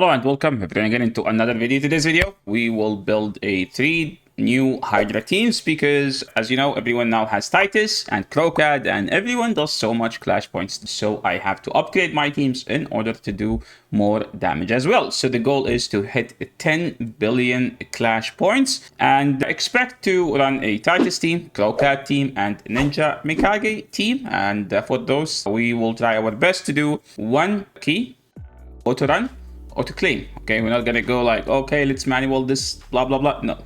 Hello and welcome again into another video. Today's video, we will build a 3 new Hydra teams because, as you know, everyone now has Titus and Kro'Khad and everyone does so much clash points. So I have to upgrade my teams in order to do more damage as well. So the goal is to hit 10 billion clash points and expect to run a Titus team, Kro'Khad team, and Ninja Mage team. And for those, we will try our best to do one key, auto run, auto claim. Okay, we're not gonna go like, okay, let's manual this, blah blah blah. No,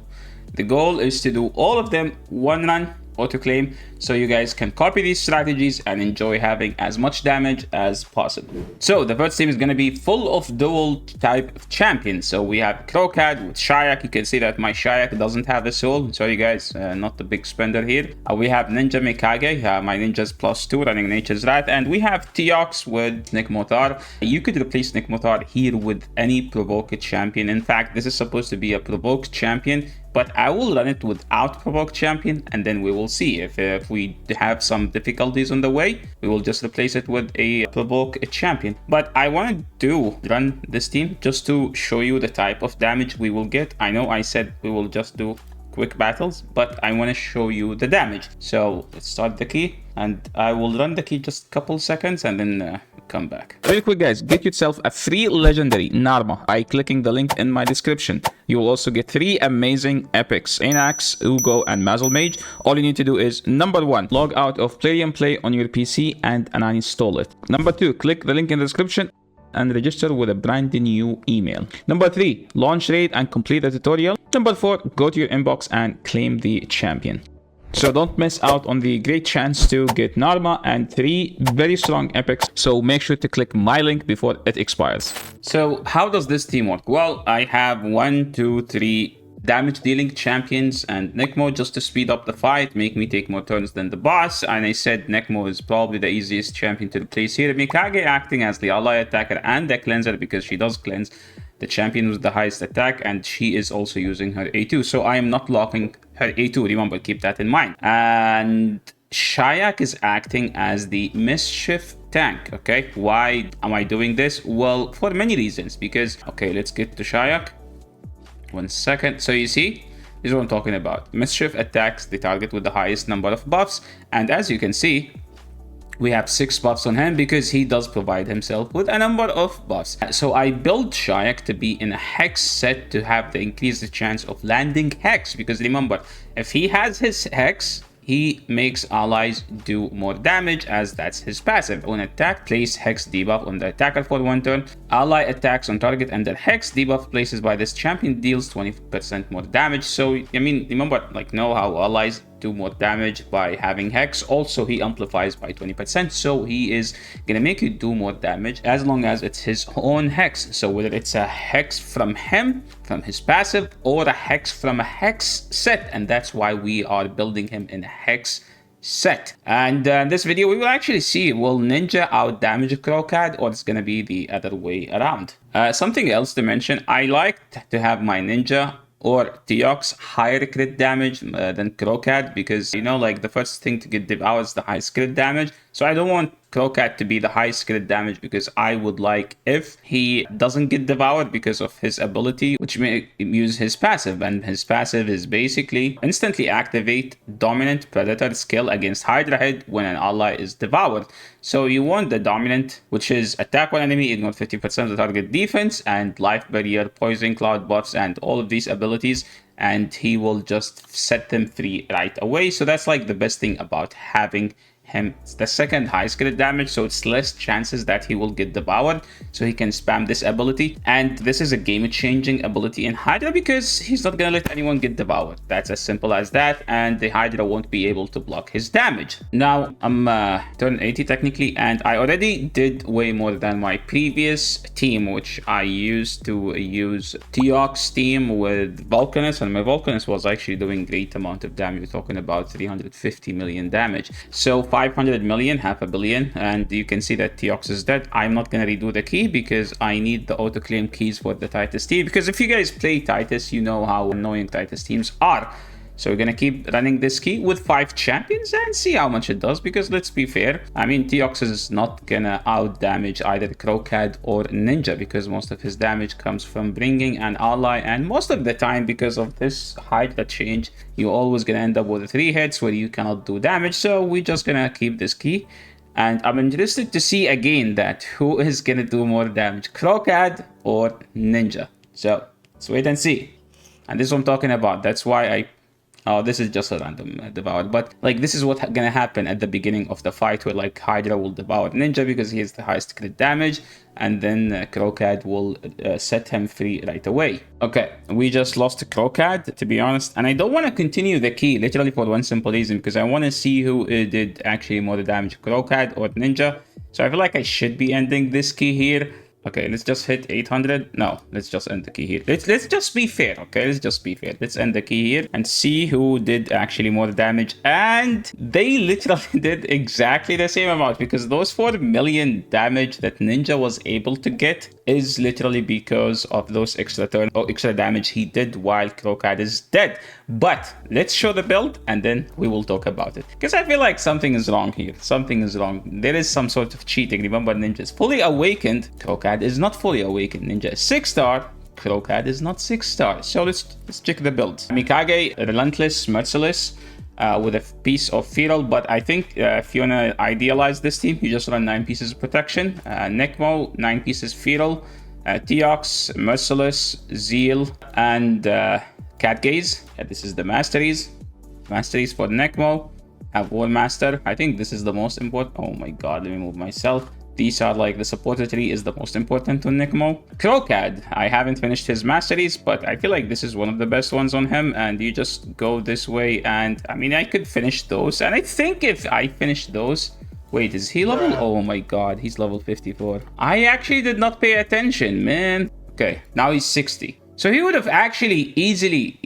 the goal is to do all of them one run, auto claim, so you guys can copy these strategies and enjoy having as much damage as possible. So the first team is going to be full of dual type of champions. So we have Kro'Khad with Shayak. You can see that my Shayak doesn't have a soul. Sorry guys, not the big spender here. We have Ninja Mage, my ninja's +2 running Nature's Wrath, and we have Teox with Nick Motar. You could replace Nick Motar here with any provoked champion. In fact, this is supposed to be a provoked champion, but I will run it without provoked champion, and then we will see if we have some difficulties on the way, we will just replace it with a provoked champion. But I want to run this team just to show you the type of damage we will get. I know I said we will just do quick battles, but I want to show you the damage. So let's start the key, and I will run the key just a couple seconds and then come back. Real quick guys, get yourself a free legendary Narma by clicking the link in my description. You will also get 3 amazing epics, Anax, Uugo, and Mausoleum Mage. All you need to do is, number 1, log out of Play and Play on your PC and uninstall it. Number 2, click the link in the description and register with a brand new email. Number 3, launch raid and complete the tutorial. Number 4, go to your inbox and claim the champion. So don't miss out on the great chance to get Narma and 3 very strong epics. So make sure to click my link before it expires. So how does this team work? Well, I have 1, 2, 3 damage dealing champions and Necmo just to speed up the fight, make me take more turns than the boss. And I said Necmo is probably the easiest champion to replace here. Mikage acting as the ally attacker and the cleanser because she does cleanse the champion with the highest attack, and she is also using her A2. So I am not locking her A2, remember, keep that in mind. And Shayak is acting as the mischief tank. Okay, why am I doing this? Well, for many reasons. Because, okay, let's get to Shayak. 1 second. So you see, this is what I'm talking about. Mischief attacks the target with the highest number of buffs, and as you can see, we have 6 buffs on him because he does provide himself with a number of buffs. So I built Shayak to be in a hex set to have the increased chance of landing hex, because remember, if he has his hex, he makes allies do more damage as that's his passive. On attack, place hex debuff on the attacker for 1 turn. Ally attacks on target and the hex debuff places by this champion deals 20% more damage. So, I mean, remember, like, know how allies do more damage by having hex. Also, he amplifies by 20%, so he is gonna make you do more damage as long as it's his own hex. So whether it's a hex from him, from his passive, or a hex from a hex set, and that's why we are building him in a hex set. And in this video, we will actually see, will Ninja out damage Kro'Khad, or it's gonna be the other way around. Something else to mention, I like to have my Ninja or Teox higher crit damage than Kro'Khad, because, you know, like, the first thing to get devoured is the highest crit damage. So I don't want Kro'Khad to be the highest crit damage, because I would like if he doesn't get devoured because of his ability, which may use his passive, and his passive is basically instantly activate dominant predator skill against Hydra head when an ally is devoured. So you want the dominant, which is attack one enemy, ignore 50% of the target defense, and life barrier, poison cloud buffs, and all of these abilities, and he will just set them free right away. So that's like the best thing about having him. It's the second highest crit damage, so it's less chances that he will get devoured, so he can spam this ability. And this is a game-changing ability in Hydra because he's not gonna let anyone get devoured. That's as simple as that, and the Hydra won't be able to block his damage. Now I'm turn 80 technically, and I already did way more than my previous team, which I used to use Teox team with Vulcanus, and my Vulcanus was actually doing great amount of damage. We're talking about 350 million damage. So 500 million, half a billion, and you can see that Teox is dead. I'm not gonna redo the key because I need the auto claim keys for the Titus team, because if you guys play Titus, you know how annoying Titus teams are. So we're gonna keep running this key with 5 champions and see how much it does, because let's be fair, I mean, Teox is not gonna out damage either Kro'Khad or Ninja, because most of his damage comes from bringing an ally, and most of the time, because of this Hydra change, you're always gonna end up with 3 hits where you cannot do damage. So we're just gonna keep this key. And I'm interested to see again that who is gonna do more damage, Kro'Khad or Ninja. So let's wait and see. And this is what I'm talking about. That's why oh, this is just a random devour. But like, this is what's gonna happen at the beginning of the fight, where like Hydra will devour Ninja because he has the highest crit damage, and then Kro'Khad will set him free right away. Okay, we just lost to Kro'Khad, to be honest, and I don't want to continue the key literally for one simple reason, because I want to see who did actually more damage, Kro'Khad or Ninja. So I feel like I should be ending this key here. Okay, let's just hit 800. No, let's just end the key here. Let's just be fair, okay? Let's just be fair. Let's end the key here and see who did actually more damage. And they literally did exactly the same amount, because those 4 million damage that Ninja was able to get is literally because of those extra turn or extra damage he did while Kro'Khad is dead. But let's show the build and then we will talk about it, because I feel like something is wrong here. Something is wrong. There is some sort of cheating. Remember, Ninja is fully awakened. Kro'Khad is not fully awakened. Ninja is 6-star. Kro'Khad is not 6-star. So let's check the build. Mikage, Relentless, Merciless, with a piece of Feral. But I think if you want to idealize this team, you just run 9 pieces of Protection. Necmo, 9 pieces Feral. Teox, Merciless, Zeal, and Cat Gaze. This is the Masteries. Masteries for Necmo. Have War Master. I think this is the most important. Oh my god, let me move myself. These are like the supporter tree is the most important to Necmo. Kro'Khad, I haven't finished his masteries, but I feel like this is one of the best ones on him. And you just go this way, and I mean, I could finish those. And I think if I finish those, wait, is he level? Oh my god, he's level 54. I actually did not pay attention, man. Okay, now he's 60. So he would have actually easily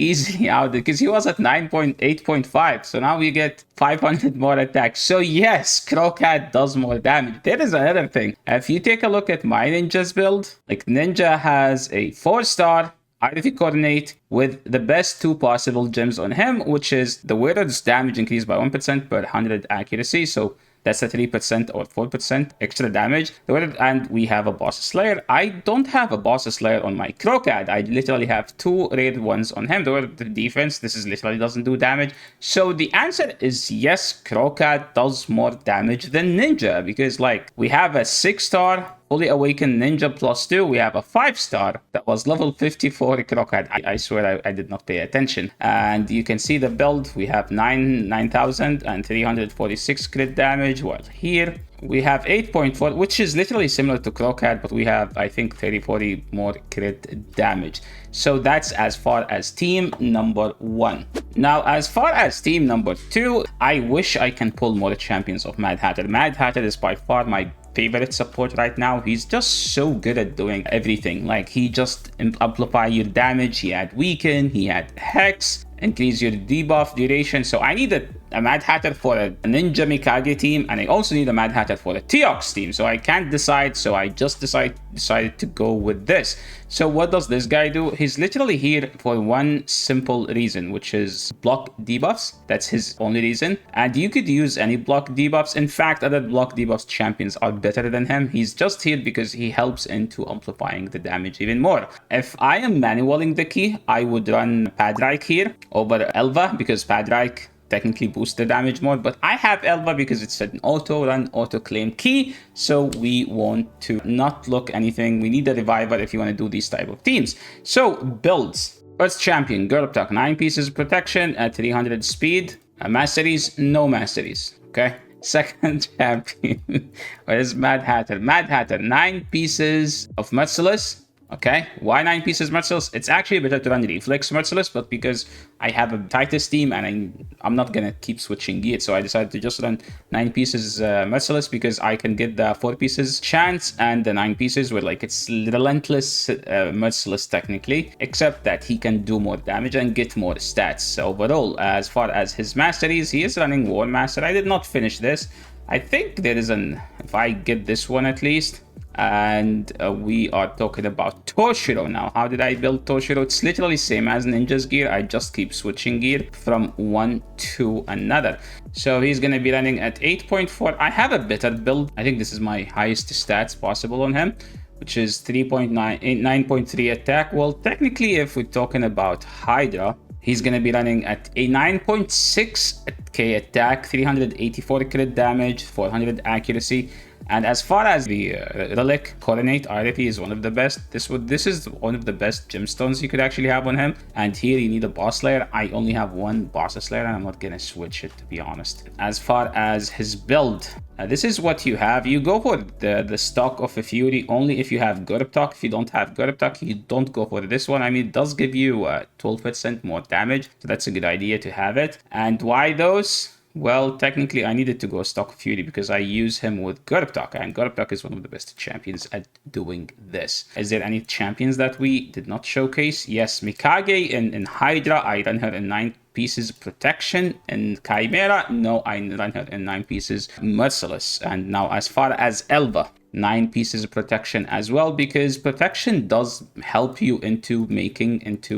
out, because he was at 9.8.5. So now we get 500 more attacks. So yes, Kro'Khad does more damage. There is another thing. If you take a look at my Ninja's build, like Ninja has a 4-star Identity Coordinate with the best 2 possible gems on him, which is the Weirder's damage increased by 1% per 100 accuracy. So that's a 3% or 4% extra damage. And we have a Boss Slayer. I don't have a Boss Slayer on my Kro'Khad. I literally have 2 rated ones on him. The defense, this is literally doesn't do damage. So the answer is yes, Kro'Khad does more damage than Ninja, because like we have a 6-star fully awakened Ninja +2. We have a 5-star that was level 54 Kro'Khad. I swear I did not pay attention. And you can see the build. We have 9,346 crit damage, while here we have 8.4, which is literally similar to Kro'Khad, but we have, I think, 30-40 more crit damage. So that's as far as team number 1. Now, as far as team number 2, I wish I can pull more champions of Mad Hatter. Mad Hatter is by far my favorite support right now. He's just so good at doing everything. Like, he just amplify your damage, he had weaken, he had hex, increase your debuff duration. So I need a Mad Hatter for a Ninja Mikage team, and I also need a Mad Hatter for a Teox team. So I can't decide, so I just decided to go with this. So what does this guy do? He's literally here for one simple reason, which is block debuffs. That's his only reason. And you could use any block debuffs. In fact, other block debuffs champions are better than him. He's just here because he helps into amplifying the damage even more. If I am manualing the key, I would run Padrike here over Elva, because Padrike technically boosts the damage more, but I have Elva because it's an auto-run, auto-claim key, so we want to not look anything. We need a reviver if you want to do these type of teams. So, builds. First champion, Girl Talk, 9 pieces of protection at 300 speed. Masteries, no masteries, okay? Second champion, where's Mad Hatter? Mad Hatter, 9 pieces of Merciless. Okay, why 9 pieces Merciless? It's actually better to run Reflex Merciless, but because I have a Titus team and I'm not gonna keep switching gears, so I decided to just run 9 pieces Merciless, because I can get the 4 pieces chance and the 9 pieces where like it's Relentless Merciless technically, except that he can do more damage and get more stats. So overall, as far as his masteries, he is running War Master. I did not finish this. I think there is an, if I get this one at least, and we are talking about Toshiro now. How did I build Toshiro? It's literally same as Ninja's gear. I just keep switching gear from one to another. So he's going to be running at 8.4. I have a better build. I think this is my highest stats possible on him, which is 3.9, 9.3 attack. Well, technically, if we're talking about Hydra, he's going to be running at a 9.6k attack, 384 crit damage, 400 accuracy. And as far as the relic coordinate RP is one of the best. This is one of the best gemstones you could actually have on him. And here you need a boss slayer. I only have one boss slayer and I'm not gonna switch it, to be honest. As far as his build, this is what you have. You go for the stock of a Fury only if you have Gurptok. If you don't have Gurptok, you don't go for this one. I mean, it does give you 12% more damage, so that's a good idea to have it. And why those? Well, technically, I needed to go stock Fury because I use him with Gurptok, and Gurptok is one of the best champions at doing this. Is there any champions that we did not showcase? Yes, Mikage in Hydra, I run her in 9 pieces protection. In Chimera, no, I run her in 9 pieces merciless. And now as far as Elva, 9 pieces of protection as well, because protection does help you into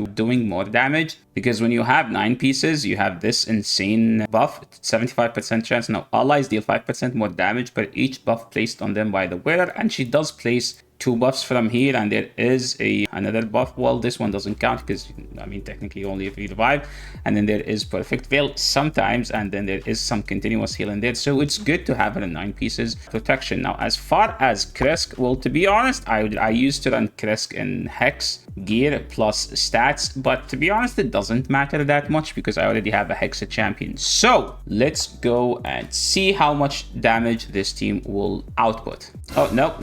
doing more damage, because when you have 9 pieces you have this insane buff, 75% chance. Now allies deal 5% more damage per each buff placed on them by the wearer, and she does place 2 buffs from here, and there is another buff. Well, this one doesn't count because, I mean, technically only if you revive. And then there is Perfect Veil sometimes, and then there is some continuous heal in there. So it's good to have it in 9 pieces protection. Now, as far as Kresk, well, to be honest, I used to run Kresk in Hex gear plus stats, but to be honest, it doesn't matter that much because I already have a Hexa champion. So let's go and see how much damage this team will output. Oh, no,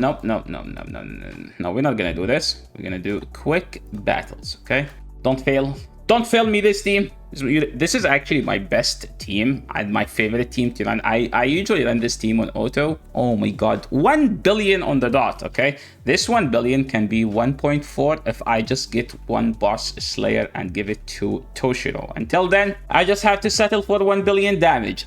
we're not gonna do this. We're gonna do quick battles, okay? Don't fail me, this team. This is actually my best team and my favorite team to run. I usually run this team on auto. Oh my god, 1 billion on the dot, okay? This 1 billion can be 1.4 if I just get one boss slayer and give it to Toshiro. Until then, I just have to settle for 1 billion damage.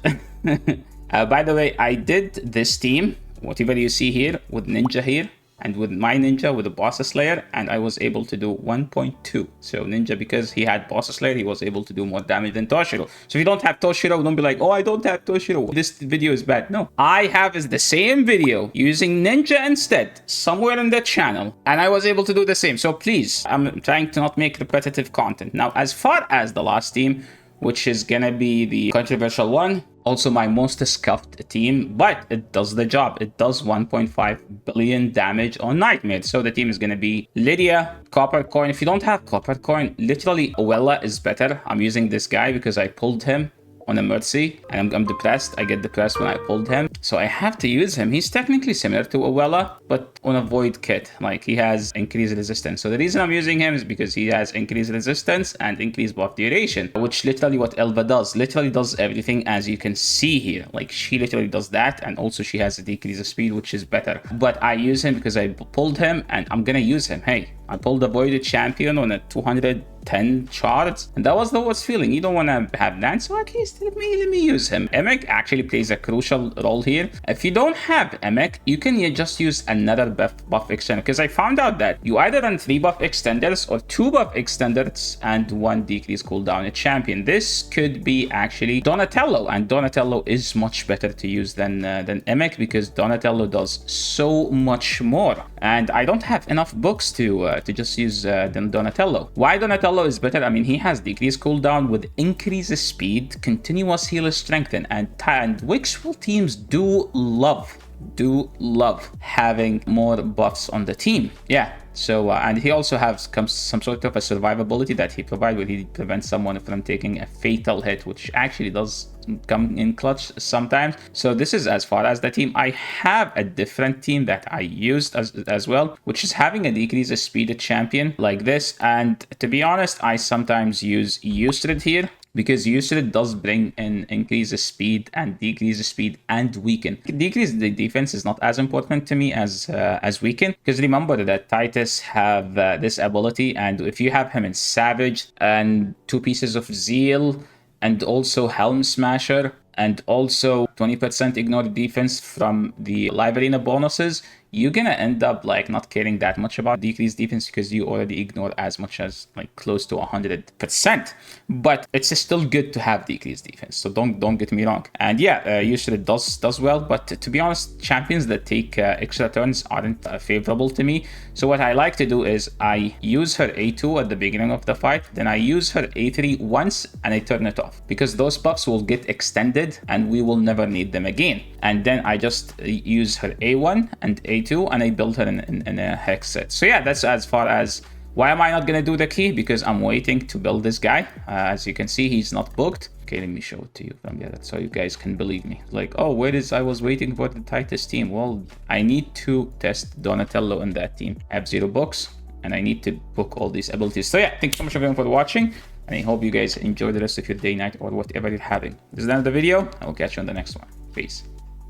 By the way, I did this team, whatever you see here, with Ninja here, and with my Ninja with the boss slayer, and I was able to do 1.2. So Ninja, because he had boss slayer, he was able to do more damage than Toshiro. So if you don't have Toshiro, don't be like, oh, I don't have Toshiro, this video is bad. No, I have is the same video using Ninja instead somewhere in the channel, and I was able to do the same. So please, I'm trying to not make repetitive content. Now, as far as the last team, which is gonna be the controversial one, also my most scuffed team, but it does the job. It does 1.5 billion damage on Nightmare. So the team is gonna be Lydia, Copper Coin. If you don't have Copper Coin, literally Wella is better. I'm using this guy because I pulled him on a Mercy, and I'm depressed. I get depressed when I pulled him, so I have to use him. He's technically similar to Wella, but on a void kit. Like, he has increased resistance. So the reason I'm using him is because he has increased resistance and increased buff duration, which literally what Elva does. Literally does everything, as you can see here. Like, she literally does that, and also she has a decrease of speed, which is better. But I use him because I pulled him, and I'm gonna use him. Hey, I pulled a voided champion on a 210 charts, and that was the worst feeling. You don't want to have that, so at least let me use him. Emek actually plays a crucial role here. If you don't have Emek, you can just use another buff extender, because I found out that you either run 3 buff extenders or 2 buff extenders and 1 decrease cooldown a champion. This could be actually Donatello, and Donatello is much better to use than Emek, because Donatello does so much more, and I don't have enough books to just use Donatello. Why Donatello is better? I mean, he has decreased cooldown with increased speed, continuous heal, strengthen, and Wixful teams do love having more buffs on the team. Yeah. So, and he also has some sort of a survivability that he provides, where he prevents someone from taking a fatal hit, which actually does come in clutch sometimes. So this is as far as the team. I have a different team that I used as well, which is having a decrease of speed champion like this. And to be honest, I sometimes use Yusrid here, because Yusrid does bring in increase the speed and decrease the speed and weaken. Decrease the defense is not as important to me as weaken, because remember that Titus have this ability, and if you have him in Savage and 2 pieces of Zeal and also Helm Smasher and also 20% ignore defense from the live arena bonuses, you're gonna end up like not caring that much about decreased defense because you already ignore as much as like close to 100%. But it's still good to have decreased defense, so don't get me wrong. And yeah, usually it does well, but to be honest, champions that take extra turns aren't favorable to me. So what I like to do is I use her A2 at the beginning of the fight, then I use her A3 once and I turn it off, because those buffs will get extended and we will never need them again. And then I just use her A1 and A2 and I build her in a hex set. So yeah, that's as far as why am I not gonna do the key, because I'm waiting to build this guy. As you can see, he's not booked. Okay, let me show it to you from the other so you guys can believe me. Like, oh, I was waiting for the Titus team. Well, I need to test Donatello in that team. I have 0 books and I need to book all these abilities. So yeah, thanks so much everyone for watching, and I hope you guys enjoy the rest of your day, night, or whatever you're having. This is the end of the video. I will catch you on the next one. Peace.